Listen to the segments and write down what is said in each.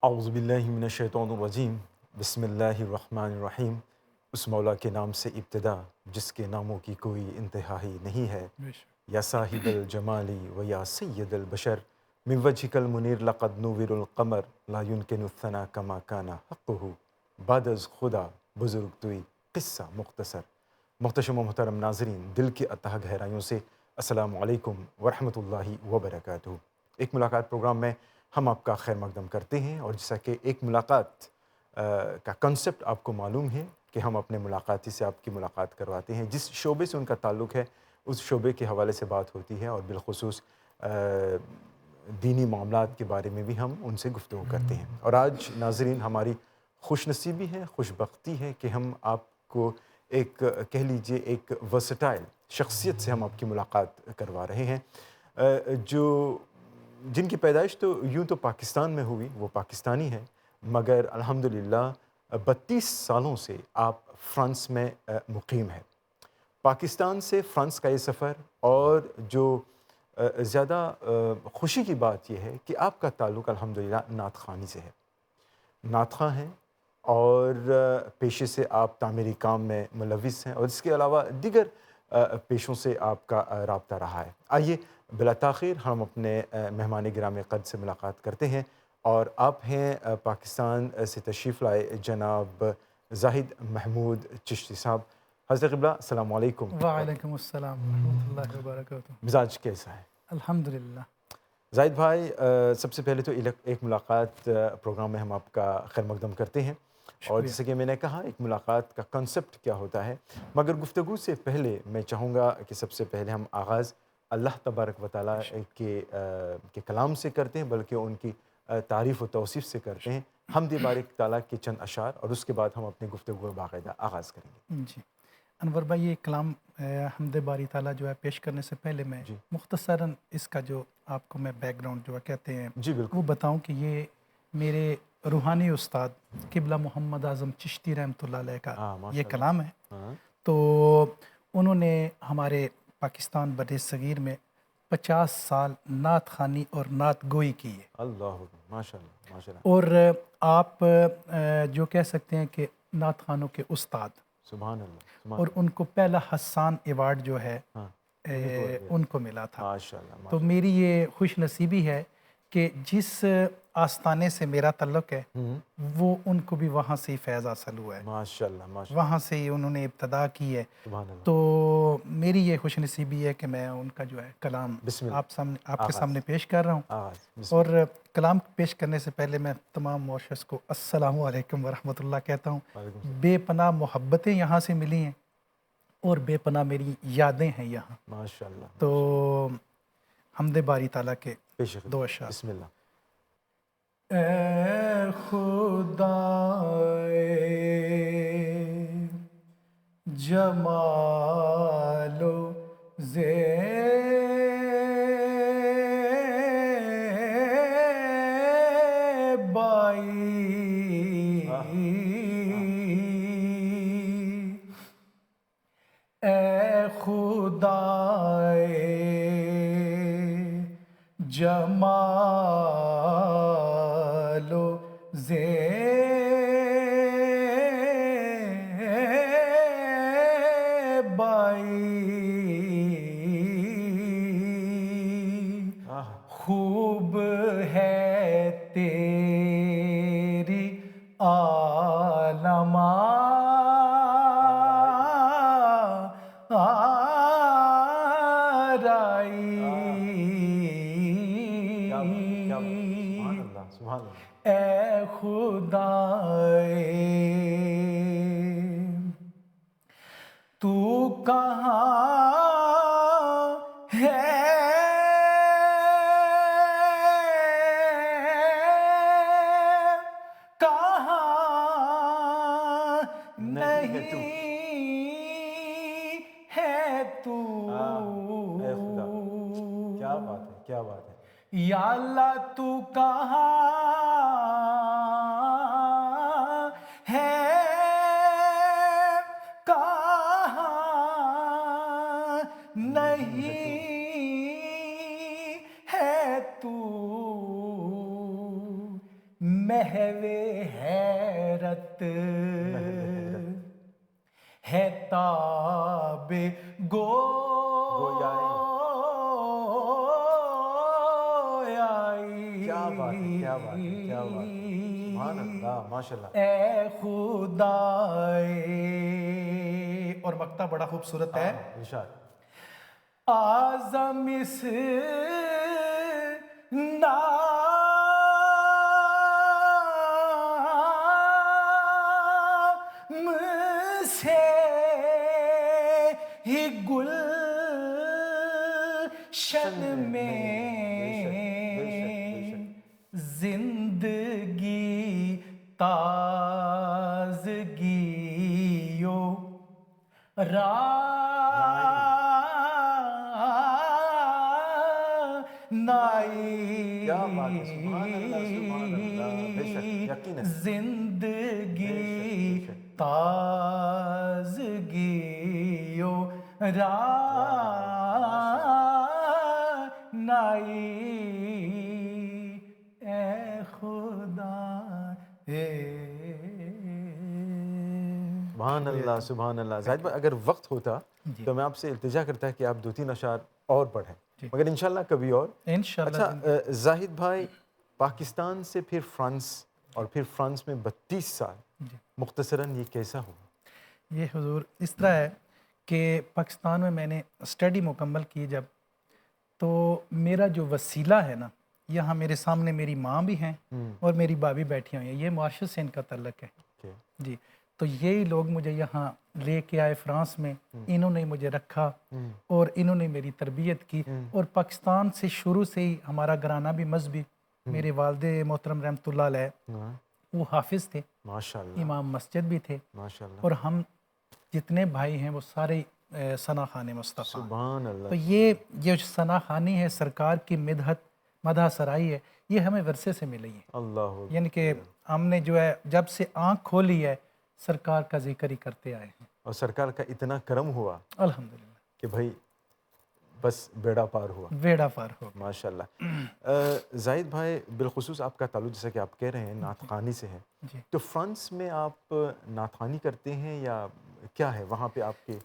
اعوذ باللہ من الشیطان الرجیم بسم اللہ الرحمن الرحیم۔ اس مولا کے نام سے ابتدا جس کے ناموں کی کوئی انتہا ہی نہیں ہے۔ بے شک۔ یا صاحب الجمالی و یا سید البشر من وجهک المنیر لقد نور القمر لا يمکن الثنا کما کان حقہ بعد از خدا بزرگ توئی قصہ مختصر۔ محتشم و محترم ناظرین، دل کی اتھا گہرائیوں سے السلام علیکم ورحمۃ اللہ وبرکاتہ۔ ایک ملاقات پروگرام میں ہم آپ کا خیر مقدم کرتے ہیں، اور جیسا کہ ایک ملاقات کا کنسپٹ آپ کو معلوم ہے کہ ہم اپنے ملاقاتی سے آپ کی ملاقات کرواتے ہیں، جس شعبے سے ان کا تعلق ہے اس شعبے کے حوالے سے بات ہوتی ہے، اور بالخصوص دینی معاملات کے بارے میں بھی ہم ان سے گفتگو کرتے ہیں۔ اور آج ناظرین ہماری خوش نصیبی ہے، خوش بختی ہے کہ ہم آپ کو ایک کہہ لیجئے ایک ورسٹائل شخصیت سے ہم آپ کی ملاقات کروا رہے ہیں، جن کی پیدائش تو یوں تو پاکستان میں ہوئی، وہ پاکستانی ہیں، مگر الحمدللہ 32 سالوں سے آپ فرانس میں مقیم ہیں۔ پاکستان سے فرانس کا یہ سفر، اور جو زیادہ خوشی کی بات یہ ہے کہ آپ کا تعلق الحمدللہ نعت خوانی سے ہے، نعت خواں ہیں، اور پیشے سے آپ تعمیری کام میں ملوث ہیں، اور اس کے علاوہ دیگر پیشوں سے آپ کا رابطہ رہا ہے۔ آئیے بلا تاخیر ہم اپنے مہمان گرام قدر سے ملاقات کرتے ہیں، اور آپ ہیں پاکستان سے تشریف لائے جناب زاہد محمود چشتی صاحب۔ حضرت قبلہ السلام علیکم، اور وعلیکم السلام ورحمۃ اللہ وبرکاتہ۔ مزاج کیسا ہے؟ الحمدللہ۔ زاہد بھائی، سب سے پہلے تو ایک ملاقات پروگرام میں ہم آپ کا خیر مقدم کرتے ہیں، اور شکریہ۔ جیسے کہ میں نے کہا ایک ملاقات کا کنسپٹ کیا ہوتا ہے، مگر گفتگو سے پہلے میں چاہوں گا کہ سب سے پہلے ہم آغاز اللہ تبارک و تعالیٰ بے شک، کے کلام سے کرتے ہیں، بلکہ ان کی تعریف و توصیف سے بے کرتے ہیں، شک۔ حمد بارک تعالیٰ کے چند اشعار، اور اس کے بعد ہم اپنی گفتگو کا باقاعدہ آغاز کریں گے۔ جی انور بھائی، یہ کلام حمد باری تعالیٰ جو ہے پیش کرنے سے پہلے میں جی مختصراً اس کا جو آپ کو میں بیک گراؤنڈ جو ہے کہتے ہیں جی بالکل۔ وہ بتاؤں کہ یہ میرے روحانی استاد قبلہ محمد اعظم چشتی رحمۃ اللہ علیہ کا ہاں یہ ماشاء اللہ۔ کلام ہے۔ ہاں تو انہوں نے ہمارے پاکستان بر صغیر میں 50 سال نعت خوانی اور نعت گوئی کی ہے، اللہ اکبر، ماشاء اللہ ماشاء اللہ، اور آپ جو کہہ سکتے ہیں کہ نعت خوانوں کے استاد، سبحان اللہ سبحان اور اللہ۔ ان کو پہلا حسان ایوارڈ جو ہے ہاں انہیں کو ان کو ملا تھا۔ ماشاء اللہ تو ماشاء میری یہ خوش نصیبی ہے کہ جس آستانے سے میرا تعلق ہے اللہ۔ وہ ان کو بھی وہاں سے ہی فیض حاصل ہوا ہے، ماشاء اللہ ماشاء اللہ، وہاں سے ہی انہوں نے ابتدا کی ہے۔ سبحان اللہ۔ تو میری یہ خوش نصیبی ہے کہ میں ان کا جو ہے کلام بسم اللہ، آپ کے آغاز سامنے پیش کر رہا ہوں۔ آغاز بسم اور اللہ۔ کلام پیش کرنے سے پہلے میں تمام مورشس کو السلام علیکم ورحمۃ اللہ کہتا ہوں۔ وعلیکم السلام۔ بے پناہ محبتیں یہاں سے ملی ہیں، اور بے پناہ میری یادیں ہیں یہاں۔ ماشاء اللہ تو ماشاء اللہ، حمد باری تعالیٰ کے پیش دو خدمت اشعار۔ بسم اللہ۔ اے خدا جمال و آہ زیبائی، اے خدا جمال و زیبائی، آہ خوب ہے تیری عالم کیا بات ہے، سبحان آرائی، اللہ سبحان اللہ۔ اے خدا تو کہاں ہے، کہاں نہیں ہے تو، اے خدا، کیا بات ہے کیا بات ہے۔ یا اللہ تو کہاں ہے، کہاں نہیں ہے تو، بات ہے، کیا بات ہے، کیا بات ہے، سبحان اللہ، ماشاء اللہ. اے خدائے، اور مقطع بڑا خوبصورت ہے. ارشاد. اعظم اس نام سے ہی گلشن میں زندگی تازگیو نائی. کیا بات ہے، سبحان اللہ، سبحان اللہ، بے شک، یقیناً. زندگی بے شک. تازگیو نائی. اے خدا سبحان اللہ، سبحان اللہ. زاہد بھائی اگر وقت ہوتا تو میں آپ سے التجا کرتا کہ آپ 2-3 اشعار اور پڑھیں، مگر انشاءاللہ کبھی اور. انشاءاللہ. اچھا زاہد بھائی، پاکستان سے پھر فرانس اور پھر فرانس میں 32 سال، مختصراً یہ کیسا ہوا؟ یہ حضور اس طرح ہے کہ پاکستان میں نے اسٹڈی مکمل کی جب، تو میرا جو وسیلہ ہے نا، یہاں میرے سامنے میری ماں بھی ہیں اور میری بابی بیٹھی ہوئی ہیں، یہ معاشرت سے ان کا تعلق ہے. جی، تو یہی لوگ مجھے یہاں لے کے آئے فرانس میں، انہوں نے مجھے رکھا اور انہوں نے میری تربیت کی. اور پاکستان سے شروع سے ہی ہمارا گھرانہ بھی مذہبی، میرے والد محترم رحمۃ اللہ علیہ وہ حافظ تھے، ماشاءاللہ، امام مسجد بھی تھے، ماشاءاللہ، اور ہم جتنے بھائی ہیں وہ سارے ثنا خان مصطفیٰ. سبحان اللہ. تو یہ جو ثنا خوانی ہے، سرکار کی مدح سرائی ہے، یہ ہمیں ورثے سے ملی ہے. اللہ، یعنی کہ ہم نے جو ہے جب سے آنکھ کھولی ہے سرکار کا ذکر ہی کرتے آئے ہیں. اور سرکار کا اتنا کرم ہوا الحمدللہ کہ بھائی بس بیڑا پار ہوا. بیڑا پار ہو. ماشاءاللہ. زاہد بھائی، بالخصوص آپ کا تعلق جیسا کہ آپ کہہ رہے ہیں نعت خوانی سے ہے، تو فرانس میں آپ نعت خوانی کرتے ہیں یا کیا ہے وہاں پہ آپ کے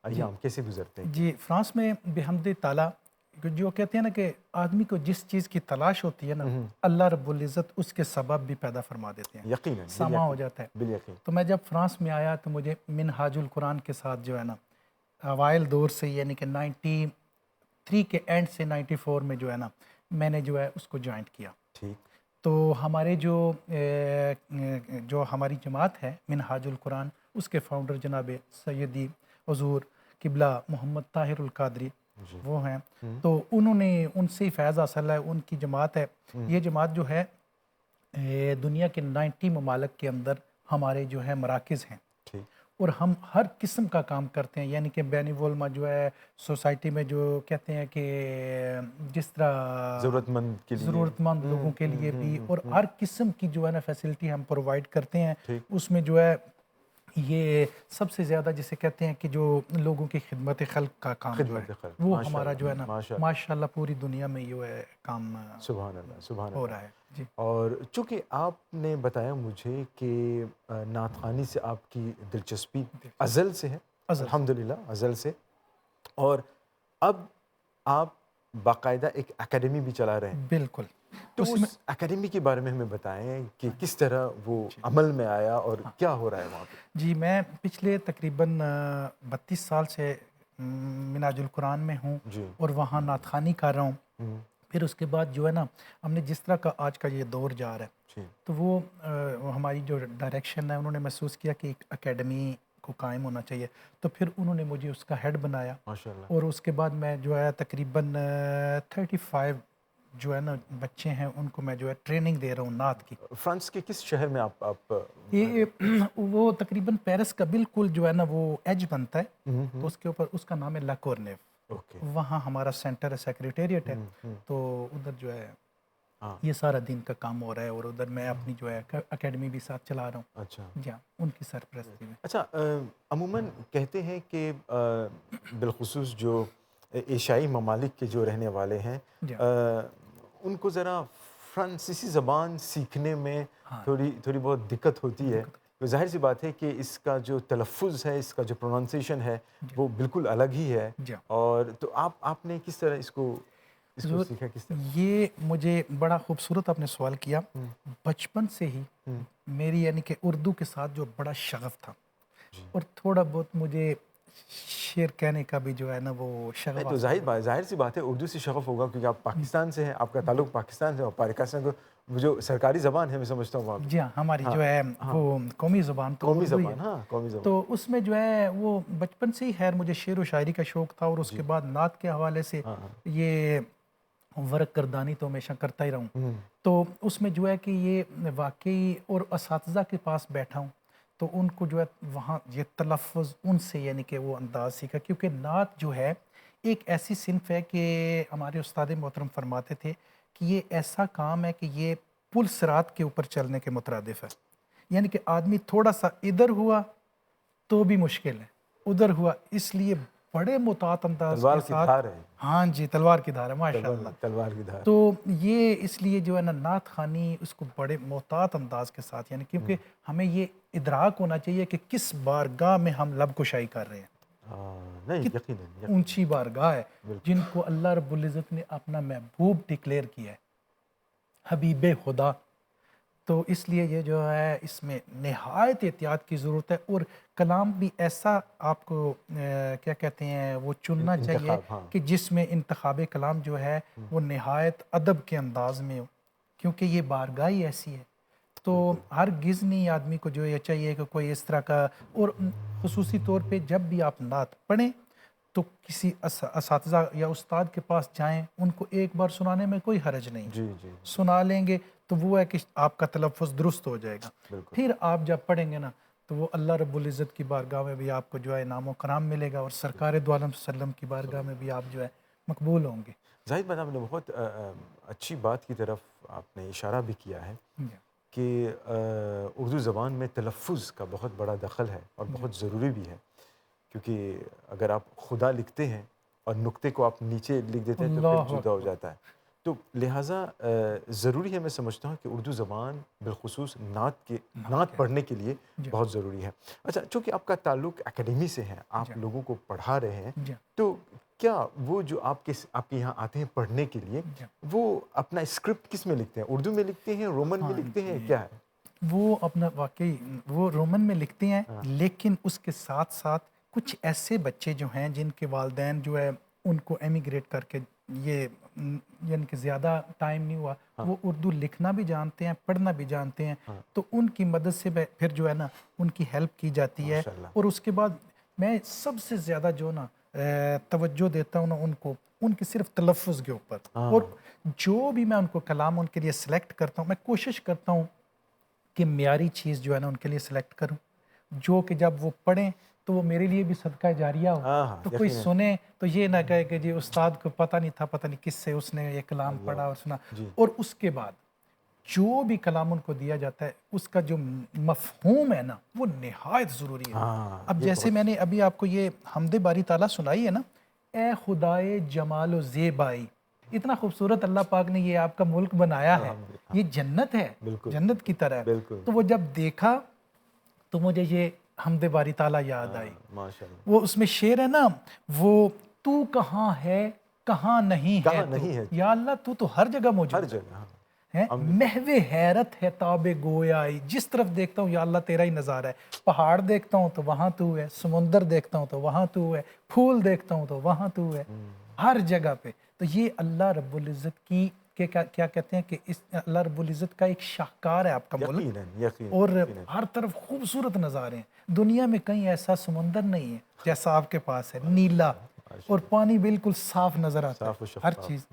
ایام کیسے گزرتے ہیں؟ جی، فرانس میں بحمد تعالیٰ جو کہتے ہیں نا کہ آدمی کو جس چیز کی تلاش ہوتی ہے نا، اللہ رب العزت اس کے سبب بھی پیدا فرما دیتے ہیں، یقیناً ساما ہو جاتا ہے. بالیقین. تو میں جب فرانس میں آیا تو مجھے منہاج القرآن کے ساتھ جو ہے نا اوائل دور سے، یعنی کہ 93 کے اینڈ سے 94 میں جو ہے نا میں نے جو ہے اس کو جوائنٹ کیا. ٹھیک. تو ہمارے جو ہماری جماعت ہے منہاج القرآن، اس کے فاؤنڈر جناب سیدی حضور قبلہ محمد طاہر القادری وہ ہیں. تو انہوں نے ان سے فیض حاصل ہے، ان کی جماعت ہے. یہ جماعت جو ہے دنیا کے 90 ممالک کے اندر ہمارے جو ہے مراکز ہیں، اور ہم ہر قسم کا کام کرتے ہیں. یعنی کہ بین العلماء جو ہے سوسائٹی میں جو کہتے ہیں کہ جس طرح ضرورت مند لوگوں کے لیے بھی، اور ہر قسم کی جو ہے نا فیسلٹی ہم پرووائڈ کرتے ہیں. اس میں جو ہے یہ سب سے زیادہ جسے کہتے ہیں کہ جو لوگوں کی خدمت خلق کا کام جو ہے وہ ہمارا جو ہے نا ماشاءاللہ پوری دنیا میں یہ ہے کام سبحان اللہ، سبحان اللہ ہو رہا ہے. جی، اور چونکہ آپ نے بتایا مجھے کہ نعت خوانی سے آپ کی دلچسپی ازل سے ہے، الحمدللہ ازل سے، اور اب آپ باقاعدہ ایک اکیڈمی بھی چلا رہے ہیں. بالکل. تو اس اکیڈمی کے بارے میں ہمیں بتائیں کہ کس طرح وہ عمل میں آیا اور کیا ہو رہا ہے وہاں پہ. جی، میں پچھلے تقریباً 32 سال سے منہاج القرآن میں ہوں اور وہاں نعت خوانی کر رہا ہوں. پھر اس کے بعد جو ہے نا ہم نے جس طرح کا آج کا یہ دور جا رہا ہے، تو وہ ہماری جو ڈائریکشن ہے انہوں نے محسوس کیا کہ ایک اکیڈمی کو قائم ہونا چاہیے. تو پھر انہوں نے مجھے اس کا ہیڈ بنایا، اور اس کے بعد میں جو ہے تقریباً 35 جو ہے نا بچے ہیں ان کو میں جو ہے ٹریننگ دے رہا ہوں نعت کی. فرانس کے کس شہر میں آپ یہ وہ تقریباً پیرس کا بالکل جو ہے نا وہ ایج بنتا ہے، تو اس کے اوپر اس کا نام ہے لا کورنیو. وہاں ہمارا سینٹر ہے، سیکریٹریٹ ہے. تو ادھر جو ہے یہ سارا دن کا کام ہو رہا ہے، اور ادھر میں اپنی جو ہے اکیڈمی بھی ساتھ چلا رہا ہوں. اچھا جی ہاں، ان کی سرپرستی میں. اچھا، عموماً کہتے ہیں کہ بالخصوص جو ایشیائی ممالک کے جو رہنے والے ہیں ان کو ذرا فرانسیسی زبان سیکھنے میں تھوڑی بہت دقت ہوتی ہے. ظاہر سی بات ہے کہ اس کا جو تلفظ ہے، اس کا جو پروننسیشن ہے وہ بالکل الگ ہی ہے. اور تو آپ نے کس طرح اس کو اس کو حضور سیکھا کس طرح؟ یہ مجھے بڑا خوبصورت آپ نے سوال کیا. بچپن سے ہی میری یعنی کہ اردو کے ساتھ جو بڑا شغف تھا اور تھوڑا بہت مجھے شعر کہنے کا بھی جو ہے نا وہ شغف. تو ظاہر سی بات ہے اردو سے شغف ہوگا کیونکہ آپ پاکستان سے ہیں, آپ کا تعلق پاکستان سے, اور پاکستان کو جو سرکاری زبان ہے میں سمجھتا ہوں وہاں پہ. جی ہاں, ہماری جو ہے وہ قومی زبان تو قومی اردو ہی ہے. زبان, ہاں قومی زبان. تو اس میں جو ہے وہ بچپن سے ہی خیر مجھے شعر و شاعری کا شوق تھا, اور اس کے بعد نعت کے حوالے سے یہ ورق گردانی تو ہمیشہ کرتا ہی رہوں. تو اس میں جو ہے کہ یہ واقعی, اور اساتذہ کے پاس بیٹھا ہوں تو ان کو جو ہے وہاں یہ تلفظ ان سے یعنی کہ وہ انداز سیکھا, کیونکہ نعت جو ہے ایک ایسی صنف ہے کہ ہمارے استاد محترم فرماتے تھے کہ یہ ایسا کام ہے کہ یہ پل صراط کے اوپر چلنے کے مترادف ہے. یعنی کہ آدمی تھوڑا سا ادھر ہوا تو بھی مشکل ہے, ادھر ہوا اس لیے بڑے محتاط انداز تلوار کے کی ساتھ. دھار ہے, ہاں جی, تلوار کی دھار ہے, ماشاء اللہ. تلوار کی دھار. تو یہ اس لیے جو ہے نا نعت خوانی اس کو بڑے محتاط انداز کے ساتھ, یعنی کیونکہ ہمیں یہ ادراک ہونا چاہیے کہ کس بارگاہ میں ہم لب کشائی کر رہے ہیں. نہیں یقیناً اونچی بارگاہ ہے جن کو اللہ رب العزت نے اپنا محبوب ڈکلیئر کیا ہے, حبیب خدا. تو اس لیے یہ جو ہے اس میں نہایت احتیاط کی ضرورت ہے, اور کلام بھی ایسا آپ کو کیا کہتے ہیں وہ چننا چاہیے کہ جس میں انتخاب کلام جو ہے وہ نہایت ادب کے انداز میں ہو, کیونکہ یہ بارگاہ ہی ایسی ہے. تو ہرگز نہیں آدمی کو جو یہ چاہیے کہ کوئی اس طرح کا, اور خصوصی طور پہ جب بھی آپ نعت پڑھیں تو کسی اساتذہ یا استاد کے پاس جائیں, ان کو ایک بار سنانے میں کوئی حرج نہیں. جی جی سنا لیں گے تو وہ ہے کہ آپ کا تلفظ درست ہو جائے گا. پھر آپ جب پڑھیں گے نا تو وہ اللہ رب العزت کی بارگاہ میں بھی آپ کو جو ہے انعام و کرام ملے گا, اور سرکار دو عالم صلی اللہ علیہ وسلم کی بارگاہ میں بھی آپ جو ہے مقبول ہوں گے. زاہد بھائی, آپ نے بہت اچھی بات کی طرف آپ نے اشارہ بھی کیا ہے کہ اردو زبان میں تلفظ کا بہت بڑا دخل ہے اور بہت ضروری بھی ہے, کیونکہ اگر آپ خدا لکھتے ہیں اور نقطے کو آپ نیچے لکھ دیتے ہیں تو پھر جدا ہو جاتا ہے. تو لہٰذا ضروری ہے, میں سمجھتا ہوں کہ اردو زبان بالخصوص نعت پڑھنے کے لیے بہت ضروری ہے. اچھا, چونکہ آپ کا تعلق اکیڈمی سے ہے, آپ لوگوں کو پڑھا رہے ہیں, تو کیا وہ جو آپ کے یہاں آتے ہیں پڑھنے کے لیے, وہ اپنا اسکرپٹ کس میں لکھتے ہیں؟ اردو میں لکھتے ہیں, رومن میں لکھتے ہیں, کیا ہے؟ وہ اپنا واقعی وہ رومن میں لکھتے ہیں, لیکن اس کے ساتھ ساتھ کچھ ایسے بچے جو ہیں جن کے والدین جو ہے ان کو ایمیگریٹ کر کے یہ یعنی کہ زیادہ ٹائم نہیں ہوا, وہ اردو لکھنا بھی جانتے ہیں, پڑھنا بھی جانتے ہیں, تو ان کی مدد سے پھر جو ہے نا ان کی ہیلپ کی جاتی ہے. اور اس کے بعد میں سب سے زیادہ جو نا توجہ دیتا ہوں نا ان کو, ان کے صرف تلفظ کے اوپر, اور جو بھی میں ان کو کلام ان کے لیے سلیکٹ کرتا ہوں, میں کوشش کرتا ہوں کہ معیاری چیز جو ہے نا ان کے لیے سلیکٹ کروں, جو کہ جب وہ پڑھیں تو وہ میرے لیے بھی صدقہ جاریہ ہو. تو کوئی سنے تو یہ نہ کہے کہ جی استاد کو پتہ نہیں تھا, پتہ نہیں کس سے اس نے یہ کلام پڑھا اور سنا. اور اس کے بعد جو بھی کلام ان کو دیا جاتا ہے اس کا جو مفہوم ہے نا وہ نہایت ضروری ہے. اب جیسے میں نے ابھی آپ کو یہ حمد باری تعالیٰ سنائی ہے نا, اے خدائے جمال و زیبائی, اتنا خوبصورت اللہ پاک نے یہ آپ کا ملک بنایا ہے, یہ جنت ہے, جنت کی طرح ہے. تو وہ جب دیکھا تو مجھے یہ حمد باری تعالیٰ یاد آئی. وہ اس میں شعر ہے نا, وہ تو کہاں ہے کہاں نہیں ہے تو, یا اللہ تو ہر جگہ موجود ہے, محو حیرت ہے تاب گویائی, جس طرف دیکھتا ہوں یا اللہ تیرا ہی نظارہ ہے. پہاڑ دیکھتا ہوں تو وہاں تو ہے, سمندر دیکھتا ہوں تو وہاں تو ہے, پھول دیکھتا ہوں تو وہاں تو ہے, ہر جگہ پہ. تو یہ اللہ رب العزت کی کیا کہتے ہیں کہ اس اللہ رب العزت کا ایک شاہکار ہے آپ کا ملک, اور ہر طرف خوبصورت نظارے ہیں. دنیا میں کہیں ایسا سمندر نہیں ہے جیسا آپ کے پاس ہے, نیلا, اور پانی بالکل صاف نظر آتا ہے, ہر چیز.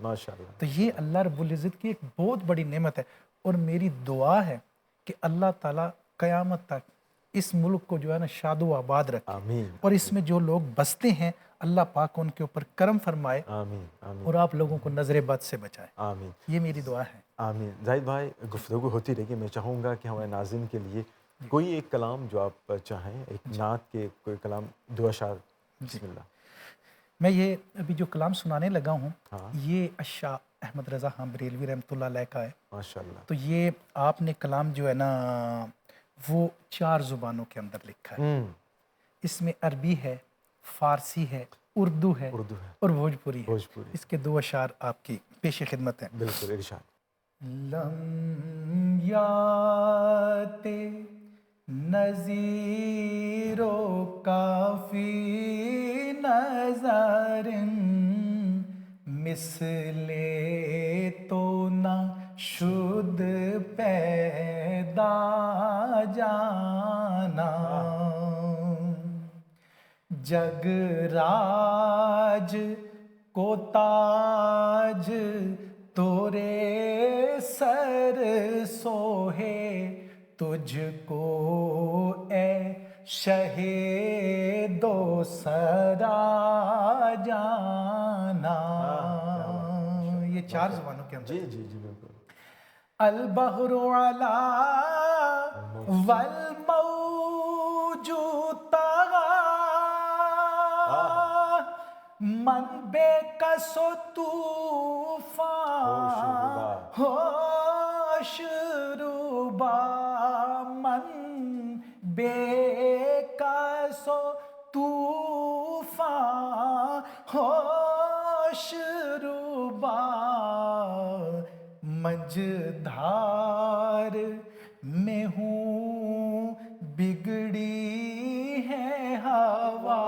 تو یہ اللہ رب العزت کی ایک بہت بڑی نعمت ہے, اور میری دعا ہے کہ اللہ تعالیٰ قیامت تک اس ملک کو جو ہے نا شاد و آباد رکھے, اور اس میں جو لوگ بستے ہیں اللہ پاک ان کے اوپر کرم فرمائے, اور آپ لوگوں کو نظر بد سے بچائے. آمین, یہ میری دعا ہے. آمین. زاہد بھائی, گفتگو ہوتی رہے گی, میں چاہوں گا کہ ہمارے ناظرین کے لیے کوئی ایک کلام جو آپ چاہیں, ایک نعت کے کوئی کلام, دو اشعار, بسم اللہ. میں یہ ابھی جو کلام سنانے لگا ہوں یہ اشا احمد رضا خان بریلوی رحمۃ اللہ علیہ کا ہے. ماشاءاللہ. تو یہ آپ نے کلام جو ہے نا وہ 4 زبانوں کے اندر لکھا ہے. اس میں عربی ہے, فارسی ہے, اردو ہے اردو ہے اور بھوجپوری ہے. بھوجپوری. اس کے 2 اشعار آپ کی پیش خدمت ہیں. بالکل ارشاد. لم یات نظیر و کافی نظر مثل تو نہ شد پیدا جانا جگ راج کو تاج تورے سر سوہے تجھ کو اے شہ دو سرا جانا. یہ 4 زبانوں کے اندر. جی جی جی بالکل. البحر علا والموج طغى من بے کس و طوفان ہوش ربا من بے کس و طوفان ہوش ربا مجدھار میں ہوں بگڑی ہے ہوا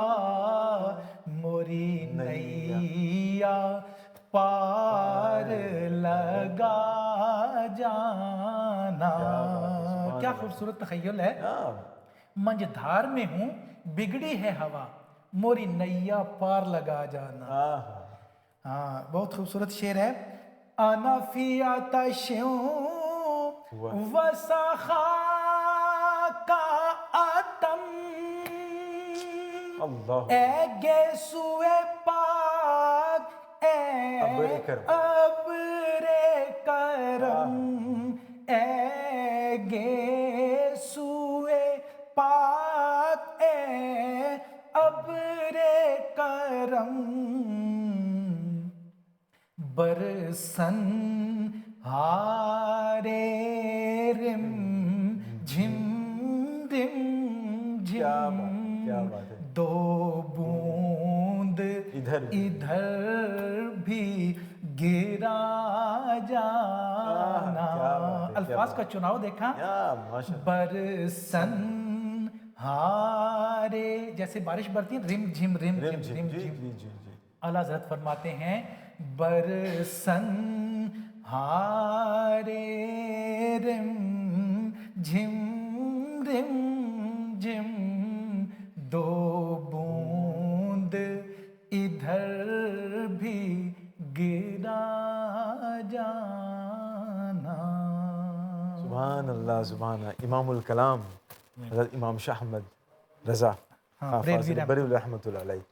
موری نیا پار لگا جانا. کیا خوبصورت تخیل ہے. مجدھار میں ہوں بگڑی ہے ہوا موری نیا پار لگا جانا. ہاں بہت خوبصورت شعر ہے. انا فی آتش و سخا کا آتم اے گیسوئے پاک اے ابر کرم اے گیسوئے پاک اے ابر کرم برسن ہارے رم جھم رم جھم دو بوند ادھر بھی گرا جانا. الفاظ کا چناؤ دیکھا. برسن ہارے جیسے بارش برتی ہے رم جھم رم جھم رم جھم. اعلیٰ حضرت فرماتے ہیں برسن ہارے رم جھم رم جھم دو بوند ادھر بھی گرا جانا. سبحان اللہ سبحان اللہ. امام الکلام حضرت امام شاہ احمد رضا بریلوی رحمۃ اللہ علیہ.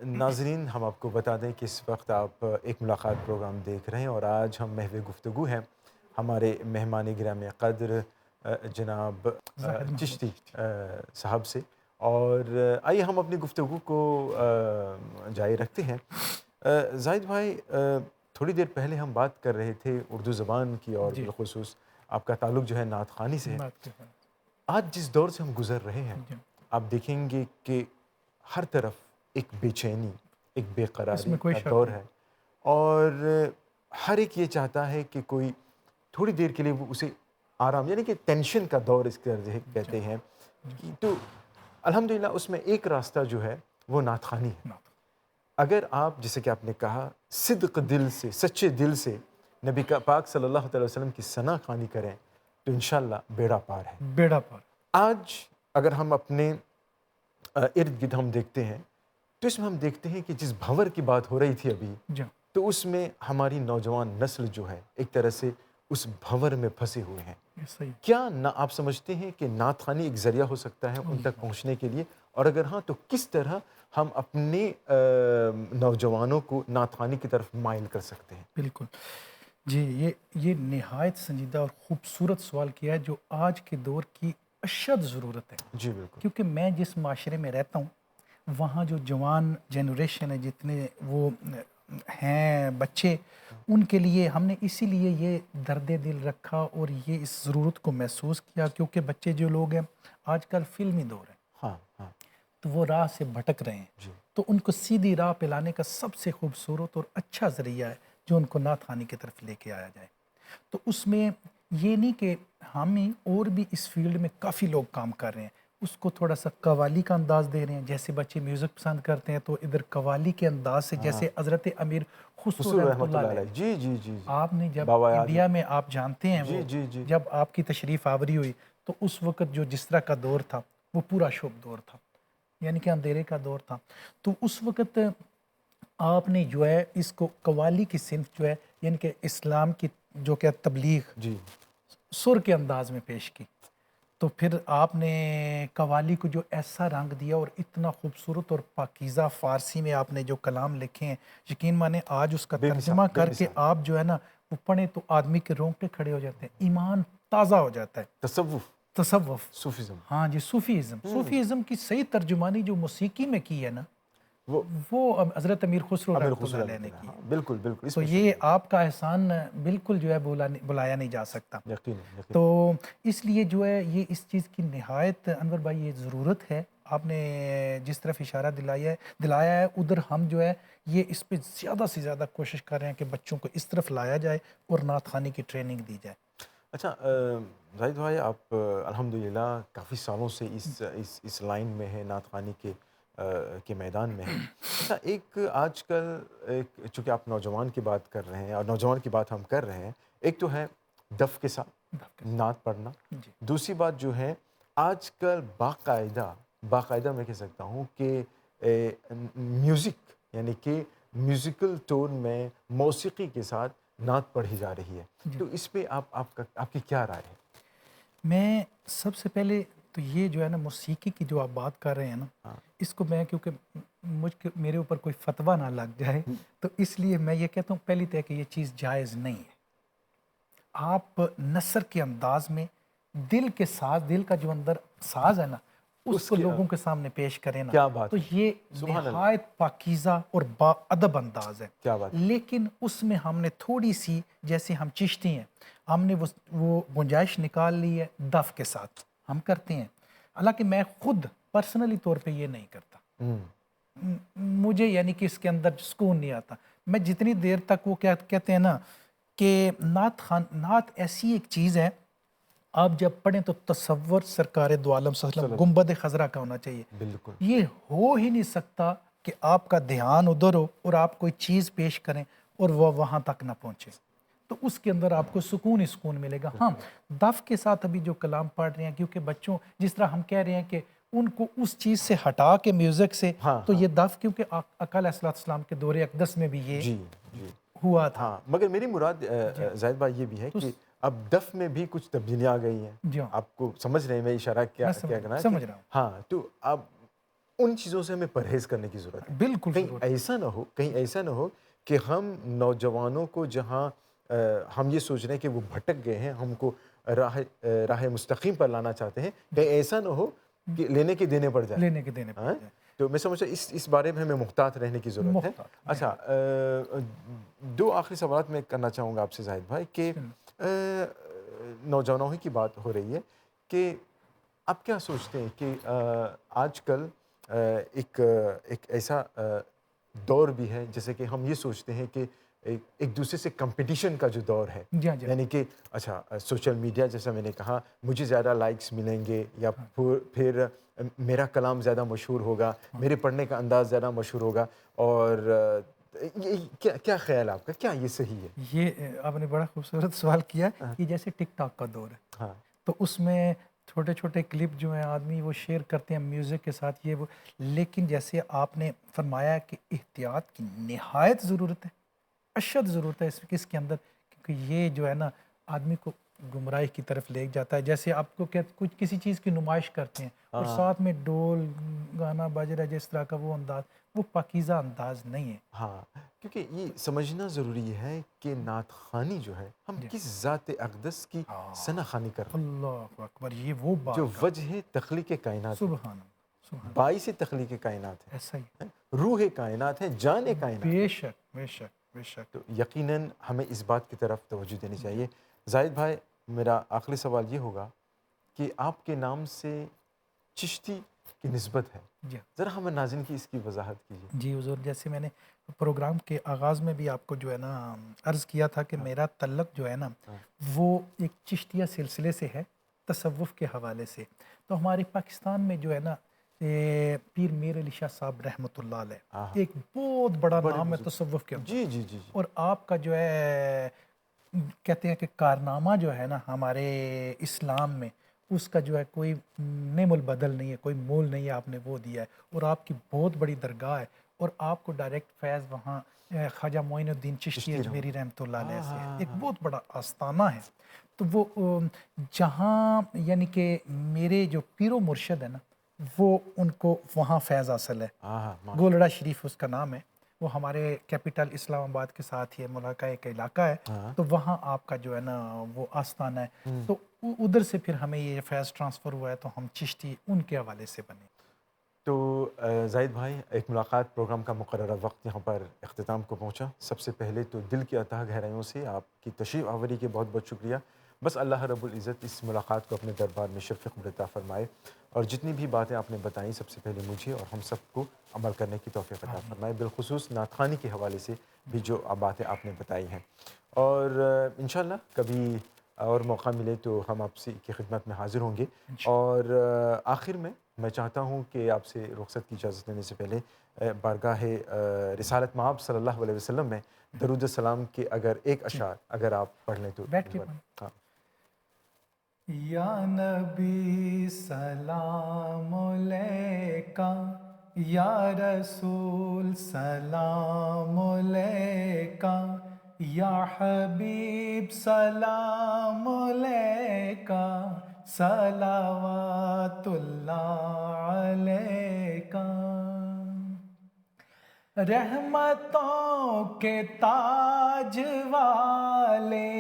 ناظرین ہم آپ کو بتا دیں کہ اس وقت آپ ایک ملاقات پروگرام دیکھ رہے ہیں اور آج ہم محو گفتگو ہیں ہمارے مہمان گرامی قدر جناب چشتی صاحب سے. اور آئیے ہم اپنی گفتگو کو جاری رکھتے ہیں. زاہد بھائی تھوڑی دیر پہلے ہم بات کر رہے تھے اردو زبان کی اور بالخصوص آپ کا تعلق جو ہے نعت خوانی سے ہے. آج جس دور سے ہم گزر رہے ہیں آپ دیکھیں گے کہ ہر طرف ایک بے چینی ایک بے قراری کا دور ہے اور ہر ایک یہ چاہتا ہے کہ کوئی تھوڑی دیر کے لیے وہ اسے آرام یعنی کہ ٹینشن کا دور اس کے کہتے ہیں. تو الحمدللہ اس میں ایک راستہ جو ہے وہ نعت خوانی ہے. اگر آپ جیسے کہ آپ نے کہا صدق دل سے سچے دل سے نبی پاک صلی اللہ علیہ وسلم کی ثنا خوانی کریں تو انشاءاللہ بیڑا پار ہے. بیڑا پار. آج اگر ہم اپنے ارد گرد ہم دیکھتے ہیں تو اس میں ہم دیکھتے ہیں کہ جس بھنور کی بات ہو رہی تھی ابھی تو اس میں ہماری نوجوان نسل جو ہے ایک طرح سے اس بھنور میں پھنسے ہوئے ہیں. کیا نہ آپ سمجھتے ہیں کہ نعت خوانی ایک ذریعہ ہو سکتا ہے ان تک پہنچنے کے لیے اور اگر ہاں تو کس طرح ہم اپنے نوجوانوں کو نعت خوانی کی طرف مائل کر سکتے ہیں؟ بالکل جی یہ نہایت سنجیدہ اور خوبصورت سوال کیا ہے جو آج کے دور کی اشد ضرورت ہے. جی بالکل. کیونکہ میں جس معاشرے میں رہتا ہوں وہاں جو جوان جنریشن ہے جتنے وہ ہیں بچے ان کے لیے ہم نے اسی لیے یہ درد دل رکھا اور یہ اس ضرورت کو محسوس کیا کیونکہ بچے جو لوگ ہیں آج کل فلمی دور ہے. ہاں ہاں. تو وہ راہ سے بھٹک رہے ہیں. تو ان کو سیدھی راہ پہ لانے کا سب سے خوبصورت اور اچھا ذریعہ ہے جو ان کو نعت خوانی کی طرف لے کے آیا جائے. تو اس میں یہ نہیں کہ ہمیں اور بھی اس فیلڈ میں کافی لوگ کام کر رہے ہیں, اس کو تھوڑا سا قوالی کا انداز دے رہے ہیں. جیسے بچے میوزک پسند کرتے ہیں تو ادھر قوالی کے انداز سے, جیسے حضرت امیر خسرو حضور رحمۃ رحمۃ اللہ اللہ علیہ علیہ. جی جی جی جی. آپ نے جب بابا یاد انڈیا میں آپ جانتے ہیں جی وہ جی جی. جب آپ کی تشریف آوری ہوئی تو اس وقت جو جس طرح کا دور تھا وہ پورا شب دور تھا, یعنی کہ اندھیرے کا دور تھا. تو اس وقت آپ نے جو ہے اس کو قوالی کی صنف جو ہے یعنی کہ اسلام کی جو کہ تبلیغ جی سر کے انداز میں پیش کی. تو پھر آپ نے قوالی کو جو ایسا رنگ دیا اور اتنا خوبصورت اور پاکیزہ فارسی میں آپ نے جو کلام لکھے ہیں, یقین مانیں آج اس کا بے مثال, ترجمہ بے کر کے مثال. آپ جو ہے نا وہ پڑھیں تو آدمی کے رونگٹے کھڑے ہو جاتے ہیں, ایمان تازہ ہو جاتا ہے. تصوف, تصوف, صوفیزم, ہاں جی, صوفیزم. صوفیزم کی صحیح ترجمانی جو موسیقی میں کی ہے نا وہ حضرت امیر خسرو امیر رحمۃ اللہ خسرو علیہ رحمۃ نے اللہ. کی ہاں ہے. بالکل بالکل, اس تو میں یہ آپ کا احسان بالکل جو ہے بلایا نہیں جا سکتا. یقیناً یقیناً. تو اس لیے جو ہے یہ اس چیز کی نہایت انور بھائی یہ ضرورت ہے. آپ نے جس طرف اشارہ دلایا ہے ادھر ہم جو ہے یہ اس پہ زیادہ سے زیادہ کوشش کر رہے ہیں کہ بچوں کو اس طرف لایا جائے اور نعت خوانی کی ٹریننگ دی جائے. اچھا زاہد بھائی, آپ الحمدللہ کافی سالوں سے اس لائن میں ہیں, نعت خوانی کے میدان میں ہیں. اچھا, ایک آج کل چونکہ آپ نوجوان کی بات کر رہے ہیں اور نوجوان کی بات ہم کر رہے ہیں, ایک تو ہے دف کے ساتھ نعت پڑھنا, دوسری بات جو ہے آج کل باقاعدہ میں کہہ سکتا ہوں کہ میوزک یعنی کہ میوزیکل ٹون میں موسیقی کے ساتھ نعت پڑھی جا رہی ہے. تو اس پہ آپ کی کیا رائے ہے؟ میں سب سے پہلے تو یہ جو ہے نا موسیقی کی جو آپ بات کر رہے ہیں نا, اس کو میں کیونکہ میرے اوپر کوئی فتویٰ نہ لگ جائے تو اس لیے میں یہ کہتا ہوں پہلی کہ یہ چیز جائز نہیں ہے. آپ نثر کے انداز میں دل کے ساز, دل کا جو اندر ساز ہے نا اس کو لوگوں کے سامنے پیش کریں نا, تو یہ نہایت پاکیزہ اور با ادب انداز ہے. لیکن اس میں ہم نے تھوڑی سی, جیسے ہم چشتی ہیں, ہم نے وہ گنجائش نکال لی ہے دف کے ساتھ ہم کرتے ہیں. حالانکہ میں خود پرسنلی طور پہ یہ نہیں کرتا, مجھے یعنی کہ اس کے اندر سکون نہیں آتا. میں جتنی دیر تک وہ کہتے ہیں نا کہ نعت ایسی ایک چیز ہے, آپ جب پڑھیں تو تصور سرکار دو عالم صلی اللہ علیہ وسلم گنبد خضرا کا ہونا چاہیے. بالکل یہ ہو ہی نہیں سکتا کہ آپ کا دھیان ادھر ہو اور آپ کوئی چیز پیش کریں اور وہ وہاں تک نہ پہنچے, تو اس کے اندر آپ کو سکون ہی سکون ملے گا. ہاں, دف کے ساتھ ابھی جو کلام پڑھ رہے ہیں, کیونکہ بچوں جس طرح ہم کہہ رہے ہیں کہ ان کو اس چیز سے ہٹا کے میوزک سے, تو یہ دف کیونکہ آقا علیہ السلام کے دور اقدس میں بھی یہ ہوا تھا. ہاں, مگر میری مراد زاہد بھائی یہ بھی ہے کہ اب دف میں بھی کچھ تبدیلیاں آ گئی ہیں. آپ کو سمجھ رہے ہیں میں اشارہ کیا کرنا ہے؟ سمجھ رہا ہوں. ہاں, تو اب ان چیزوں سے ہمیں پرہیز کرنے کی ضرورت ہے. بالکل کہیں ایسا نہ ہو کہ ہم نوجوانوں کو جہاں ہم یہ سوچ رہے ہیں کہ وہ بھٹک گئے ہیں, ہم کو راہ مستقیم پر لانا چاہتے ہیں, کہیں ایسا نہ ہو کہ لینے کے دینے پڑ جائے. تو میں سمجھتا ہوں اس بارے میں ہمیں محتاط رہنے کی ضرورت ہے. اچھا, دو آخری سوالات میں کرنا چاہوں گا آپ سے زاہد بھائی کہ نوجوانوں کی بات ہو رہی ہے کہ آپ کیا سوچتے ہیں کہ آج کل ایک ایسا دور بھی ہے جیسے کہ ہم یہ سوچتے ہیں کہ ایک دوسرے سے کمپٹیشن کا جو دور ہے, یعنی کہ اچھا سوشل میڈیا جیسا میں نے کہا, مجھے زیادہ لائکس ملیں گے یا پھر میرا کلام زیادہ مشہور ہوگا, میرے پڑھنے کا انداز زیادہ مشہور ہوگا. اور کیا خیال ہے آپ کا, کیا یہ صحیح ہے؟ یہ آپ نے بڑا خوبصورت سوال کیا کہ جیسے ٹک ٹاک کا دور ہے, تو اس میں چھوٹے چھوٹے کلپ جو ہیں آدمی وہ شیئر کرتے ہیں میوزک کے ساتھ یہ وہ, لیکن جیسے آپ نے فرمایا کہ احتیاط کی نہایت ضرورت ہے, اشد ضرورت ہے اس کے اندر, کیونکہ یہ جو ہے نا آدمی کو گمراہی کی طرف لے جاتا ہے. جیسے آپ کو کچھ کسی چیز کی نمائش کرتے ہیں اور ساتھ میں ڈول گانا بج رہا ہے جس طرح کا, وہ انداز وہ پاکیزہ انداز نہیں ہے. ہاں, کیونکہ یہ سمجھنا ضروری ہے کہ نعت خوانی جو ہے ہم کس ذات اقدس کی ثنا خوانی کر رہے ہیں. اللہ اکبر, یہ وہ بات جو وجہ تخلیق کائنات, سبحان باعث تخلیق کائنات ہے, ایسا ہی روح کائنات ہے, جان کائنات. بے شک بے شک بے شک. تو یقیناً ہمیں اس بات کی طرف توجہ دینی چاہیے. زاہد بھائی, میرا آخری سوال یہ ہوگا کہ آپ کے نام سے چشتی کی نسبت ہے. جی ذرا ہمیں ناظرین کی اس کی وضاحت کیجیے. جی حضور، جیسے میں نے پروگرام کے آغاز میں بھی آپ کو جو ہے نا عرض کیا تھا کہ میرا تعلق جو ہے نا وہ ایک چشتیہ سلسلے سے ہے، تصوف کے حوالے سے. تو ہمارے پاکستان میں جو ہے نا پیر میر علی شاہ صاحب رحمۃ اللہ علیہ ایک بہت بڑا نام ہے تصوف کے اندر. جی جی جی جی. اور آپ کا جو ہے کہتے ہیں کہ کارنامہ جو ہے نا ہمارے اسلام میں اس کا جو ہے کوئی نعم البدل نہیں ہے، کوئی مول نہیں ہے، آپ نے وہ دیا ہے. اور آپ کی بہت بڑی درگاہ ہے اور آپ کو ڈائریکٹ فیض وہاں خواجہ معین الدین چشتی اجمیری رحمۃ اللہ علیہ سے ہے. ایک بہت بڑا آستانہ ہے. تو وہ جہاں یعنی کہ میرے جو پیر و مرشد ہے نا وہ ان کو وہاں فیض حاصل ہے. گولڑا شریف اس کا نام ہے. وہ ہمارے کیپٹل اسلام آباد کے ساتھ ہی ملاقہ ایک علاقہ ہے. تو وہاں آپ کا جو ہے نا وہ آستانہ ہے. تو ادھر سے پھر ہمیں یہ فیض ٹرانسفر ہوا ہے تو ہم چشتی ان کے حوالے سے بنے. تو زاہد بھائی، ایک ملاقات پروگرام کا مقررہ وقت یہاں پر اختتام کو پہنچا. سب سے پہلے تو دل کی اتھاہ گہرائیوں سے آپ کی تشریف آوری کے بہت بہت شکریہ. بس اللہ رب العزت اس ملاقات کو اپنے دربار میں شرف قبول عطا فرمائے اور جتنی بھی باتیں آپ نے بتائیں سب سے پہلے مجھے اور ہم سب کو عمل کرنے کی توفیق عطا فرمائے. بالخصوص نعت خوانی کے حوالے سے بھی جو باتیں آپ نے بتائی ہیں. اور انشاءاللہ کبھی اور موقع ملے تو ہم آپ سے کی خدمت میں حاضر ہوں گے. اور آخر میں چاہتا ہوں کہ آپ سے رخصت کی اجازت لینے سے پہلے بارگاہ رسالت مآب صلی اللہ علیہ وسلم میں درود السلام کے اگر ایک اشعار اگر آپ پڑھ لیں تو. بیٹھ کے یا نبی سلام علیکہ، یا رسول سلام علیکہ، یا حبیب سلام علیکہ، صلوات اللہ علیکہ. رحمتوں کے تاج والے،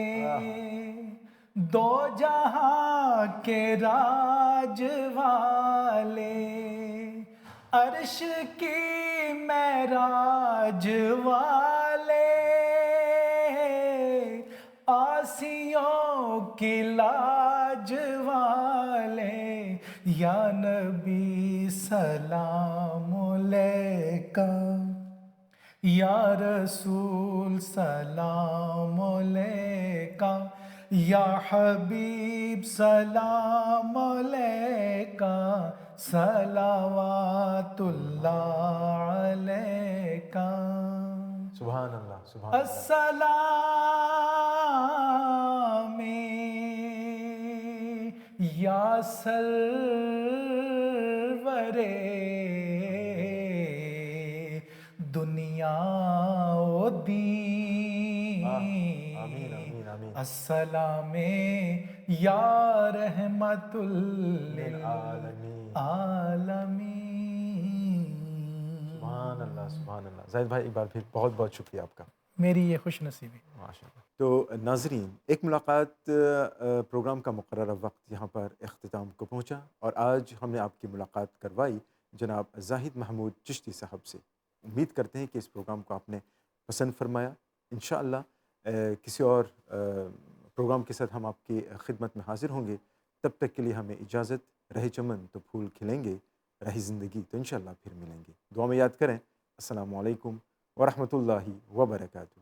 دو جہاں کے راج والے، عرش کی معراج والے، آسیوں کی لاج والے، یا نبی سلام علیکہ، یا رسول سلام علیکہ، یا حبیب سلام علیکہ، صلوات اللہ علیکہ. سبحان اللہ سبحان اللہ. السلام یا سرور دنیا و دین، السلام یا رحمت للعالمین. سبحان اللہ سبحان اللہ. زاہد بھائی ایک بار پھر بہت بہت شکریہ آپ کا. میری یہ خوش نصیبی. ماشاء اللہ. تو ناظرین، ایک ملاقات پروگرام کا مقررہ وقت یہاں پر اختتام کو پہنچا اور آج ہم نے آپ کی ملاقات کروائی جناب زاہد محمود چشتی صاحب سے. امید کرتے ہیں کہ اس پروگرام کو آپ نے پسند فرمایا. انشاءاللہ کسی اور پروگرام کے ساتھ ہم آپ کی خدمت میں حاضر ہوں گے. تب تک کے لیے ہمیں اجازت. رہے چمن تو پھول کھلیں گے، رہی زندگی تو انشاءاللہ پھر ملیں گے. دعا میں یاد کریں. السلام علیکم ورحمۃ اللہ وبرکاتہ.